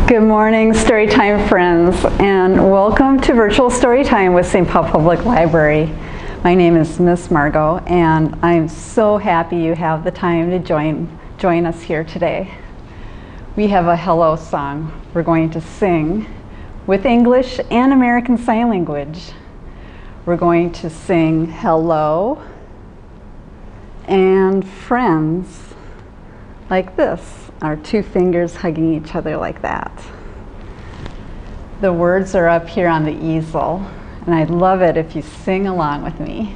Good morning, Storytime friends, and welcome to Virtual Storytime with St. Paul Public Library. My name is Miss Margo, and I'm so happy you have the time to join us here today. We have a hello song we're going to sing with English and American Sign Language. We're going to sing hello and friends like this. Our two fingers hugging each other like that. The words are up here on the easel, and I'd love it if you sing along with me.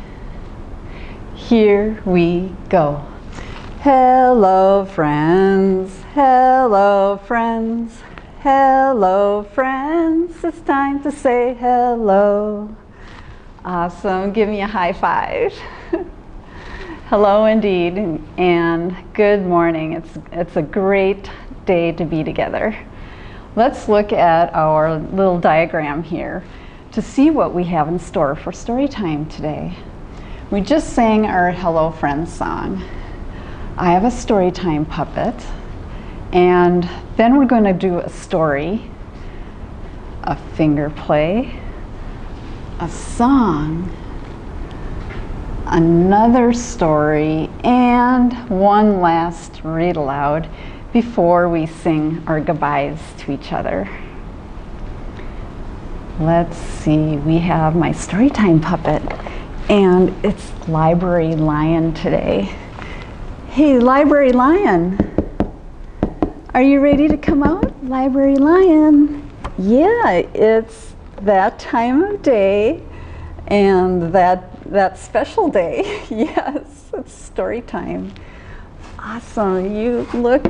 Here we go. Hello friends, hello friends, hello friends. It's time to say hello. Awesome, give me a high five. Hello indeed, and good morning. It's a great day to be together. Let's look at our little diagram here to see what we have in store for story time today. We just sang our Hello Friends song. I have a Storytime puppet, and then we're going to do a story, a finger play, a song, another story, and one last read aloud before we sing our goodbyes to each other. Let's see, we have my Storytime puppet, and it's Library Lion today. Hey, Library Lion, are you ready to come out? Library Lion. Yeah, it's that time of day and that special day. Yes, it's story time. Awesome, you look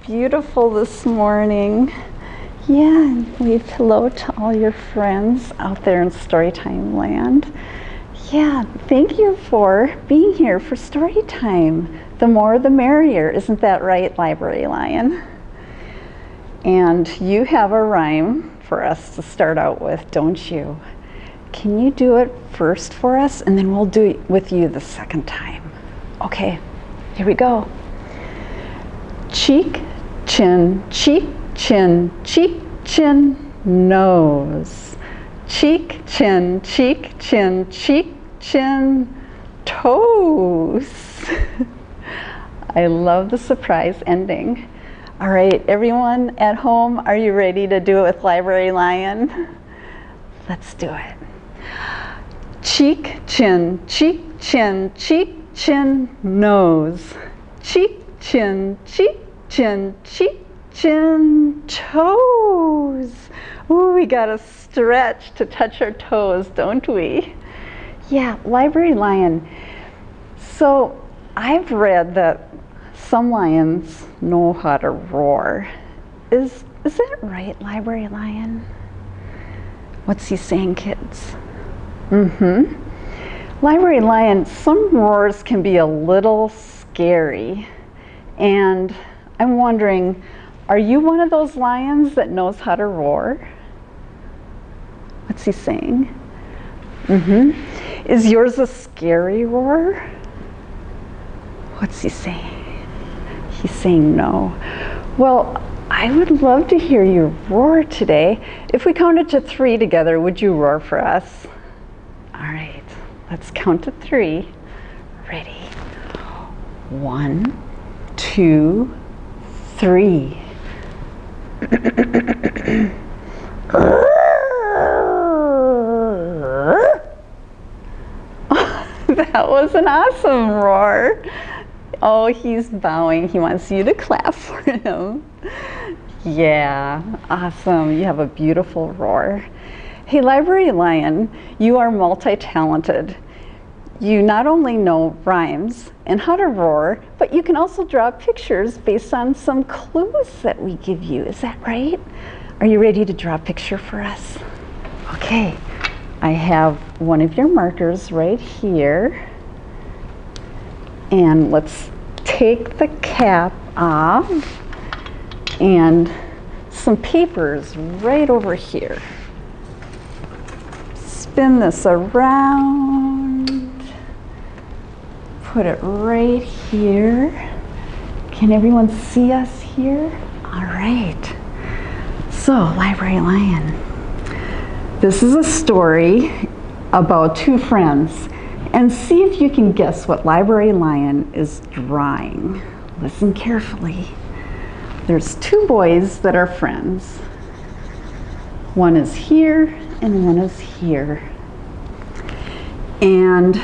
beautiful this morning. Yeah, wave hello to all your friends out there in Storytime land. Yeah, thank you for being here for story time. The more the merrier, isn't that right, Library Lion? And you have a rhyme for us to start out with, don't you? Can you do it first for us, and then we'll do it with you the second time? Okay, here we go. Cheek, chin, cheek, chin, nose. Cheek, chin, cheek, chin, toes. I love the surprise ending. All right, everyone at home, are you ready to do it with Library Lion? Let's do it. Cheek, chin, nose. Cheek, chin, toes. Ooh, we gotta stretch to touch our toes, don't we? Yeah, Library Lion. So I've read that some lions know how to roar. Is that right, Library Lion? What's he saying, kids? Library Lion, some roars can be a little scary. And I'm wondering, are you one of those lions that knows how to roar? What's he saying? Is yours a scary roar? What's he saying? He's saying no. Well, I would love to hear you roar today. If we counted to 3 together, would you roar for us? All right, let's count to 3. Ready? 1, 2, 3. That was an awesome roar. Oh, he's bowing. He wants you to clap for him. Yeah, awesome. You have a beautiful roar. Hey, Library Lion, you are multi-talented. You not only know rhymes and how to roar, but you can also draw pictures based on some clues that we give you. Is that right? Are you ready to draw a picture for us? Okay, I have one of your markers right here. And let's take the cap off and some papers right over here. Spin this around, put it right here. Can everyone see us here? All right. So So, Library Lion. This is a story about two friends. And see if you can guess what Library Lion is drawing. Listen carefully. There's two boys that are friends. One is here and one is here. And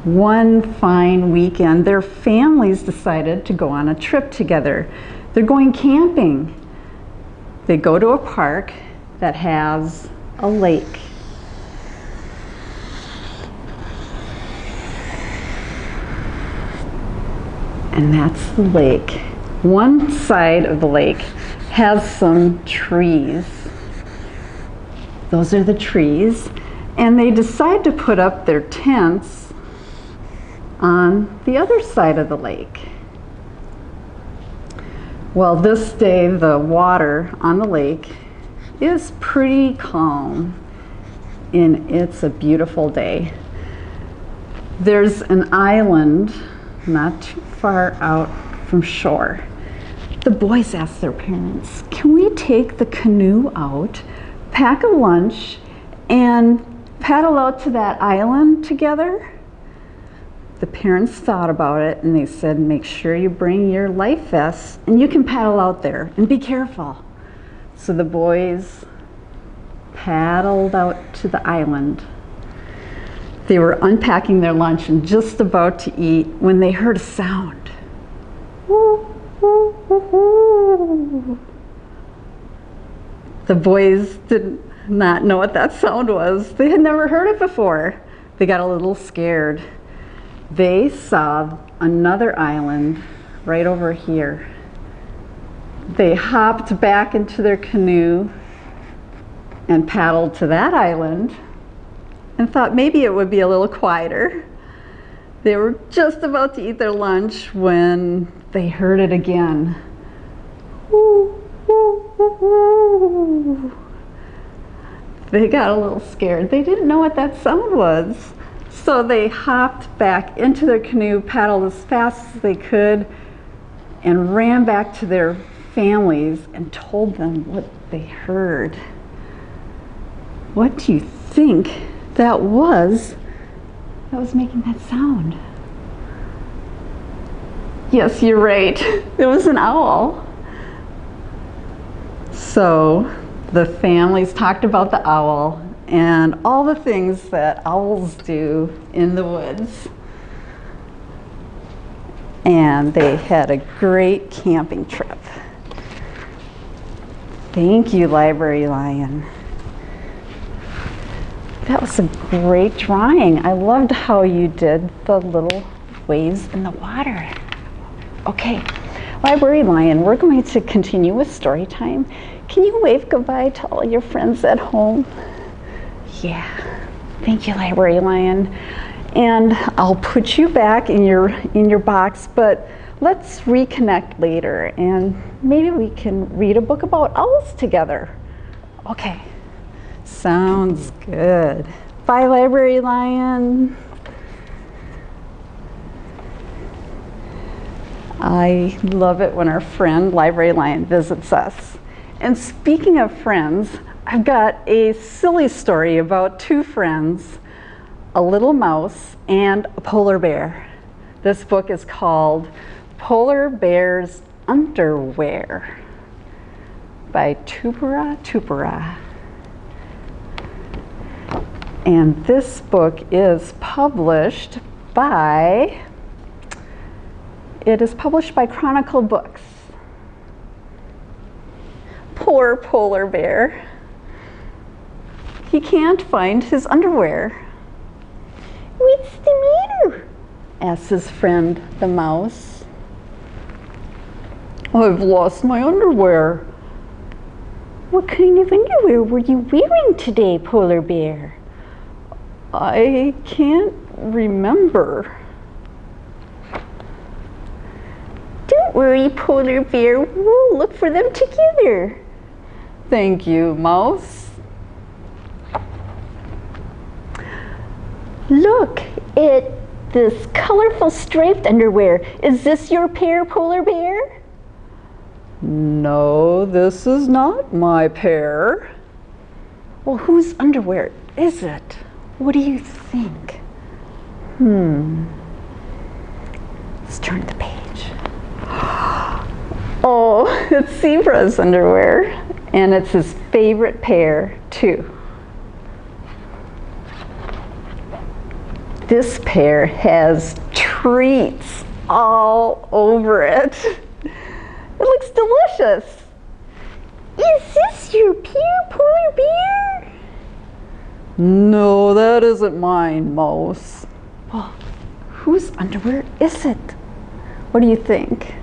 one fine weekend, their families decided to go on a trip together. They're going camping. They go to a park that has a lake. And that's the lake. One side of the lake has some trees. Those are the trees. And they decide to put up their tents on the other side of the lake. Well, this day the water on the lake is pretty calm, and it's a beautiful day. There's an island not too far out from shore. The boys ask their parents, can we take the canoe out, pack a lunch, and paddle out to that island together? The parents thought about it and they said, make sure you bring your life vests and you can paddle out there and be careful. So the boys paddled out to the island. They were unpacking their lunch and just about to eat when they heard a sound. Woo, woo, woo, woo. The boys did not know what that sound was. They had never heard it before. They got a little scared. They saw another island right over here. They hopped back into their canoe and paddled to that island and thought maybe it would be a little quieter. They were just about to eat their lunch when they heard it again. Woo, woo, woo, woo. They got a little scared. They didn't know what that sound was. So they hopped back into their canoe, paddled as fast as they could, and ran back to their families and told them what they heard. What do you think that was making that sound? Yes, you're right. It was an owl. So the families talked about the owl and all the things that owls do in the woods. And they had a great camping trip. Thank you, Library Lion. That was a great drawing. I loved how you did the little waves in the water. Okay, Library Lion, we're going to continue with story time. Can you wave goodbye to all your friends at home? Yeah, thank you, Library Lion. And I'll put you back in your box, but let's reconnect later and maybe we can read a book about owls together. Okay, sounds good. Bye, Library Lion. I love it when our friend Library Lion visits us. And speaking of friends, I've got a silly story about two friends, a little mouse and a polar bear. This book is called Polar Bear's Underwear by Tupera Tupera. And this book is published by Chronicle Books. Poor polar bear. He can't find his underwear. What's the matter? Asks his friend the mouse. I've lost my underwear. What kind of underwear were you wearing today, polar bear? I can't remember. Don't worry, polar bear. We'll look for them together. Thank you, mouse. Look at this colorful striped underwear. Is this your pair, polar bear? No, this is not my pair. Well, whose underwear is it? What do you think? Let's turn the page. Oh, it's Zebra's underwear, and it's his favorite pair, too. This pair has treats all over it. It looks delicious. Is this your pair, polar bear? No, that isn't mine, Mouse. Well, whose underwear is it? What do you think?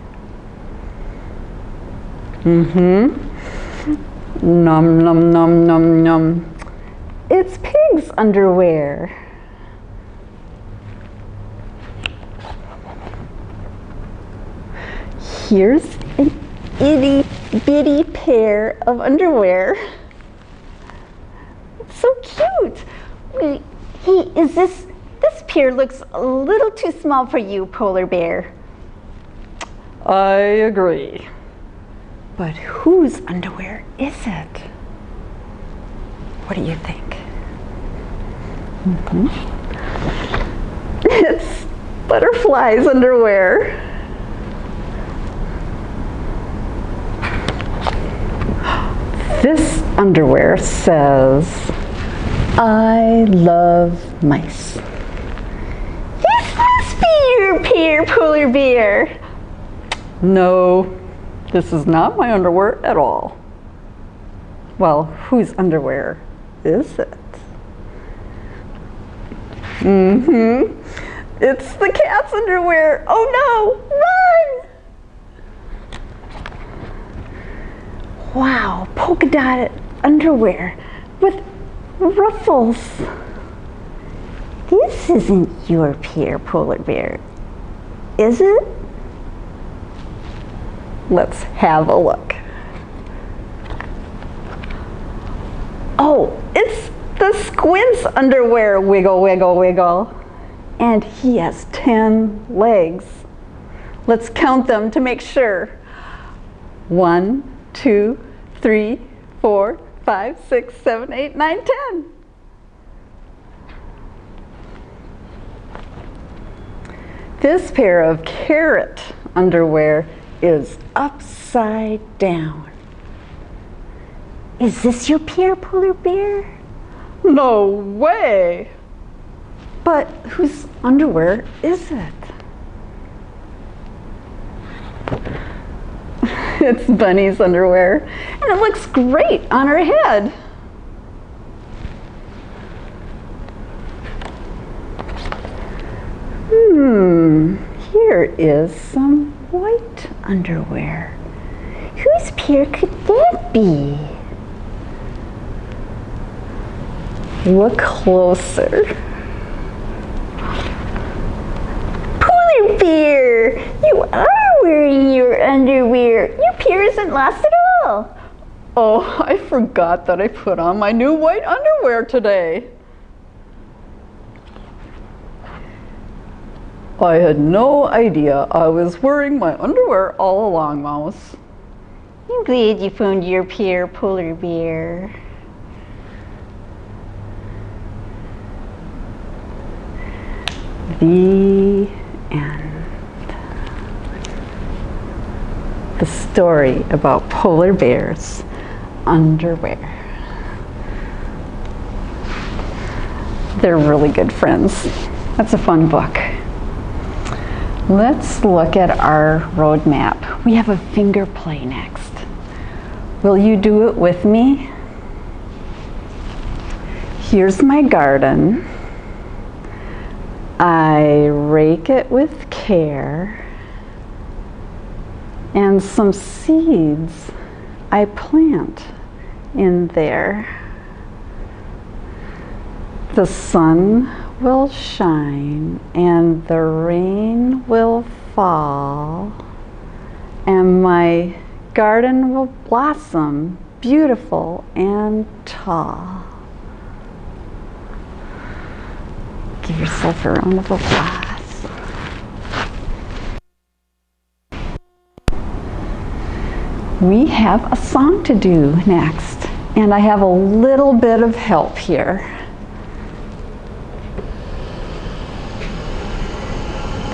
Num, num, num, num, num. It's Pig's underwear. Here's an itty bitty pair of underwear. It's so cute. Wait, hey, this pair looks a little too small for you, polar bear. I agree. But whose underwear is it? What do you think? It's Butterfly's underwear. This underwear says, I love mice. This must be your pair, polar bear. No, this is not my underwear at all. Well, whose underwear is it? It's the cat's underwear. Oh no, run! Wow, polka dotted underwear with ruffles. This isn't your pair, polar bear, is it? Let's have a look. Oh, it's the Squint's underwear, wiggle, wiggle, wiggle. And he has 10 legs. Let's count them to make sure. 1, 2, 3, 4, 5, 6, 7, 8, 9, 10. This pair of carrot underwear is upside down. Is this your pair, polar bear? No way! But whose underwear is it? It's Bunny's underwear, and it looks great on her head. Here is some white underwear. Whose pair could that be? Look closer. Polar bear, you are wearing your underwear. Your pair isn't lost at all. Oh, I forgot that I put on my new white underwear today. I had no idea I was wearing my underwear all along, Mouse. I'm glad you found your pair, polar bear. The end. The story about polar bears' underwear. They're really good friends. That's a fun book. Let's look at our road map. We have a finger play next. Will you do it with me? Here's my garden. I rake it with care, and some seeds I plant in there. The sun will shine and the rain will fall, and my garden will blossom beautiful and tall. Give yourself a round of applause. we have a song to do next, and I have a little bit of help here.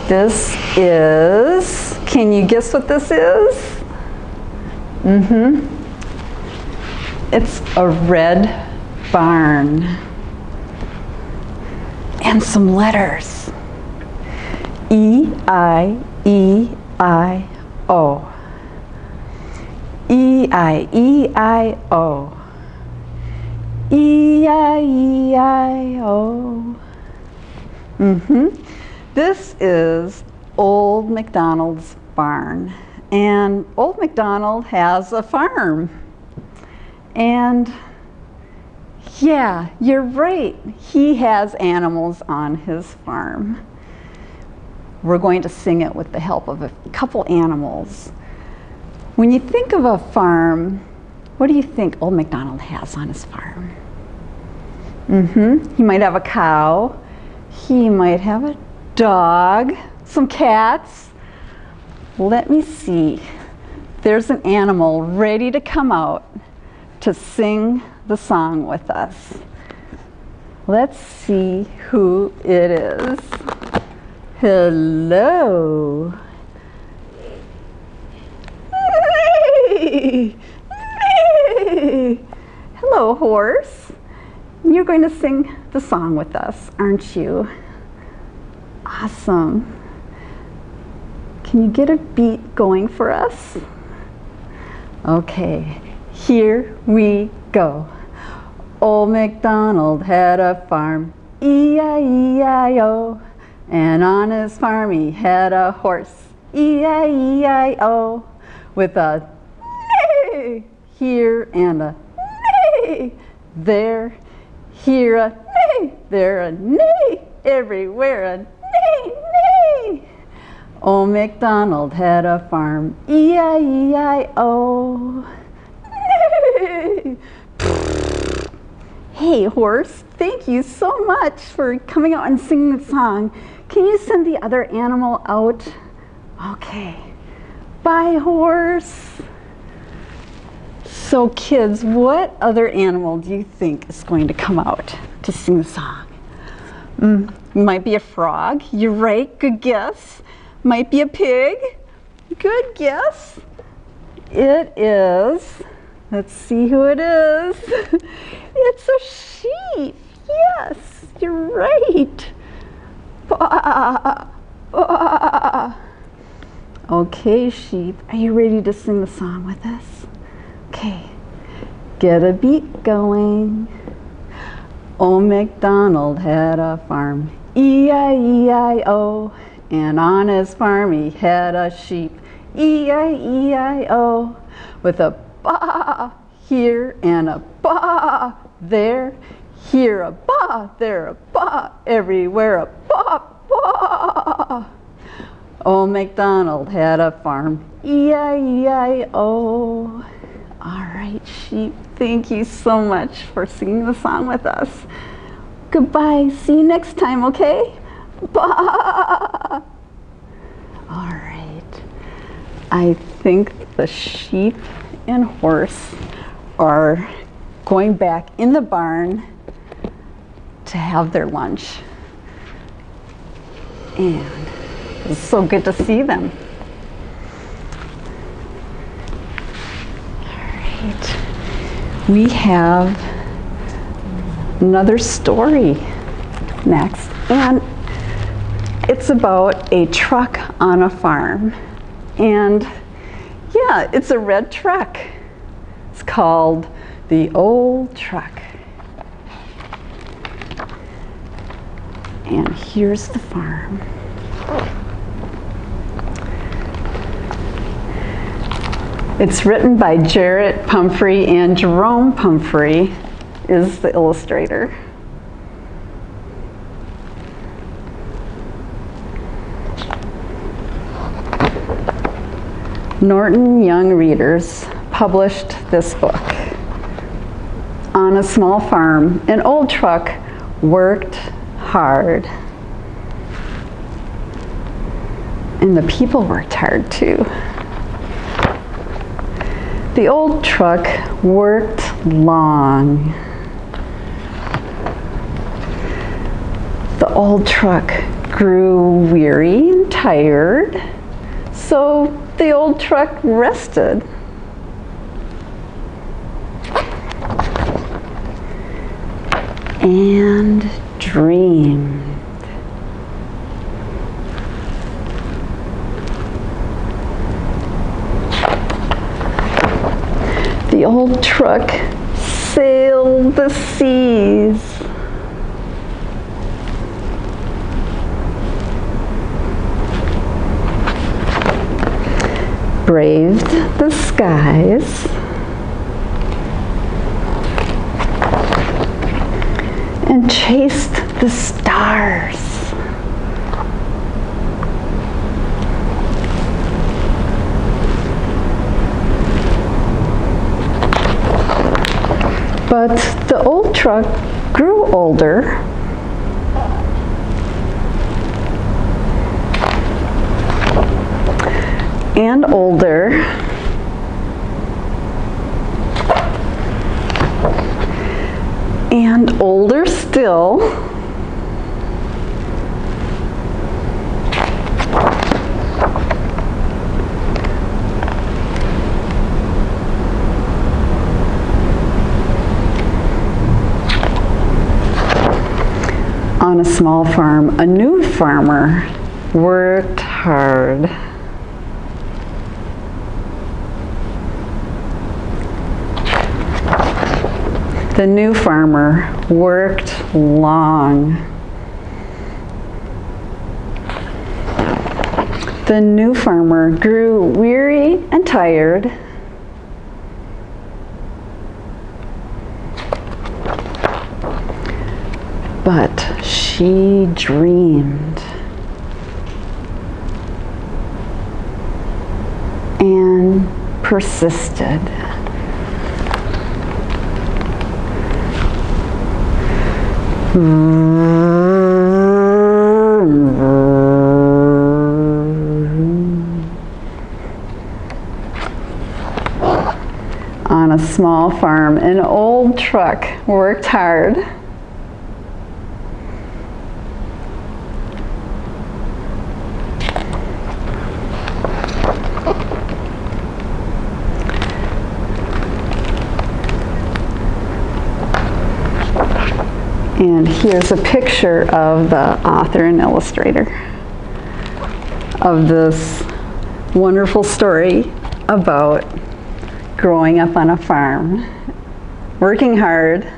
This is, can you guess what this is? It's a red barn. And some letters. E-I-E-I-O. E-I-E-I-O. E-I-E-I-O. This is Old Macdonald's barn. And Old Macdonald has a farm. And yeah, you're right. He has animals on his farm. We're going to sing it with the help of a couple animals. When you think of a farm, what do you think Old Macdonald has on his farm? He might have a cow. He might have a dog, some cats. Let me see. There's an animal ready to come out to sing the song with us. Let's see who it is. Hello. Hello, horse. You're going to sing the song with us, aren't you? Awesome. Can you get a beat going for us? Okay, here we go. Old Macdonald had a farm, E-I-E-I-O. And on his farm he had a horse, E-I-E-I-O. With a neigh here and a neigh there. Here a neigh, there a neigh, everywhere a neigh, neigh. Old Macdonald had a farm, E-I-E-I-O. Neigh. Hey, horse, thank you so much for coming out and singing the song. Can you send the other animal out? Okay. Bye, horse. So kids, what other animal do you think is going to come out to sing the song? Might be a frog. You're right, good guess. Might be a pig. Good guess. It is, let's see who it is. It's a sheep. Yes, you're right. Bah, bah. Okay, sheep, are you ready to sing the song with us? Okay, get a beat going. Old Macdonald had a farm, E-I-E-I-O. And on his farm he had a sheep, E-I-E-I-O. With a baa here and a baa there. Here a baa, there a baa, everywhere a baa, baa. Old Macdonald had a farm, E-I-E-I-O. All right, sheep, thank you so much for singing the song with us. Goodbye, see you next time, okay? Baa. All right, I think the sheep and horse are going back in the barn to have their lunch. And it's so good to see them. All right, we have another story next, and it's about a truck on a farm. And yeah, it's a red truck. It's called the Old Truck. And here's the farm. It's written by Jarrett Pumphrey, and Jerome Pumphrey is the illustrator. Norton Young Readers published this book. On a small farm, an old truck worked hard. And the people worked hard too. The old truck worked long. The old truck grew weary and tired, so the old truck rested. And dreamed. The old truck sailed the seas. Braved the skies. And chased the stars. But the old truck grew older. And older. And older still. On a small farm, a new farmer worked hard. The new farmer worked long. The new farmer grew weary and tired. But she dreamed. And persisted. On a small farm, an old truck worked hard. And here's a picture of the author and illustrator of this wonderful story about growing up on a farm, working hard,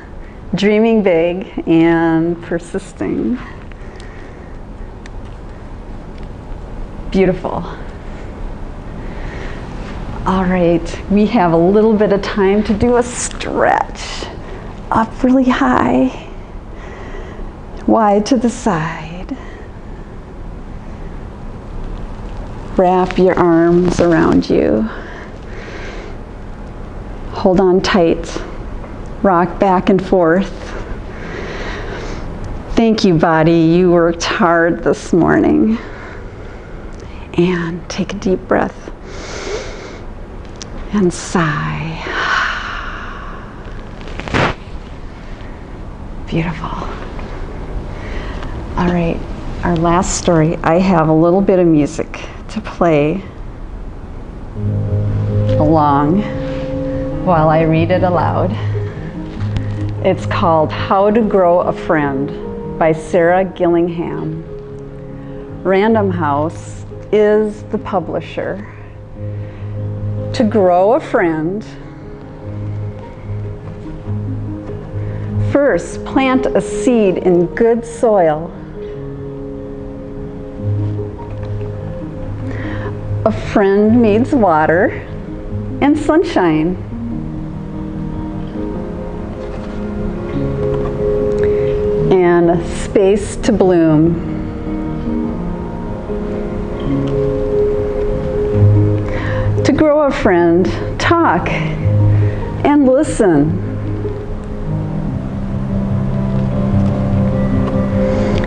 dreaming big, and persisting. Beautiful. All right, we have a little bit of time to do a stretch. Up really high. Wide to the side. Wrap your arms around you. Hold on tight. Rock back and forth. Thank you, body. You worked hard this morning. And take a deep breath. And sigh. Beautiful. All right, our last story. I have a little bit of music to play along while I read it aloud. It's called How to Grow a Friend by Sarah Gillingham. Random House is the publisher. To grow a friend, first plant a seed in good soil. A friend needs water and sunshine. And space to bloom. To grow a friend, talk and listen.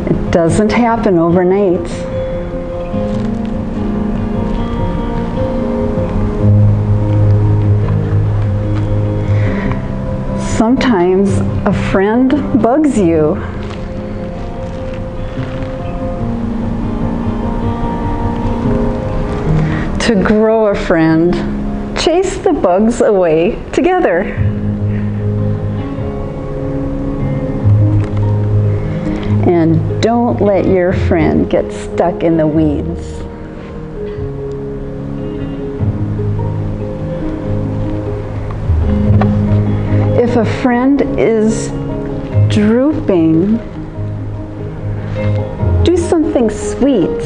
It doesn't happen overnight. Sometimes a friend bugs you. To grow a friend, chase the bugs away together. And don't let your friend get stuck in the weeds. If a friend is drooping, do something sweet.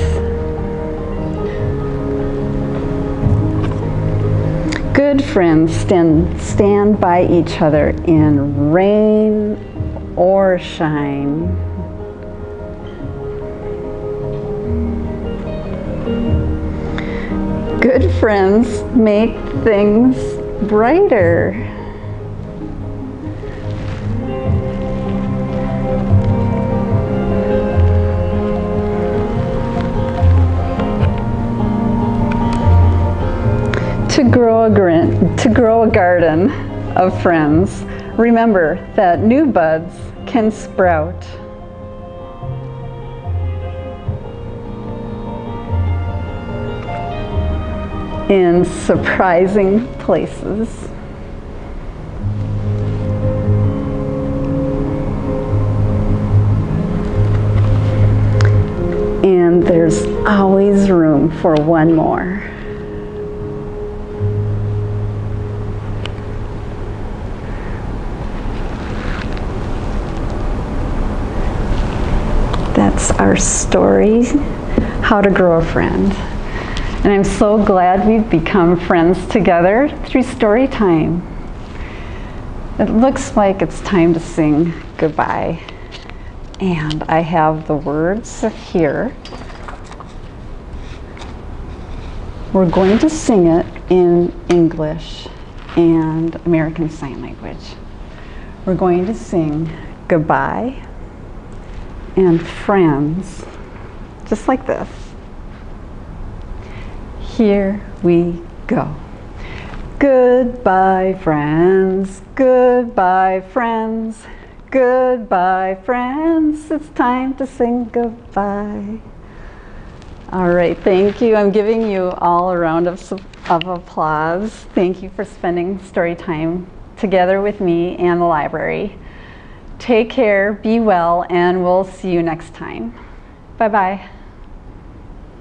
Good friends stand by each other in rain or shine. Good friends make things brighter. To grow a garden of friends, remember that new buds can sprout. In surprising places. And there's always room for one more. That's our story, How to Grow a Friend. And I'm so glad we've become friends together through Storytime. It looks like it's time to sing goodbye. And I have the words here. We're going to sing it in English and American Sign Language. We're going to sing goodbye and friends, just like this. Here we go. Goodbye, friends. Goodbye, friends. Goodbye, friends. It's time to sing goodbye. All right, thank you. I'm giving you all a round of applause. Thank you for spending story time together with me and the library. Take care, be well, and we'll see you next time. Bye-bye.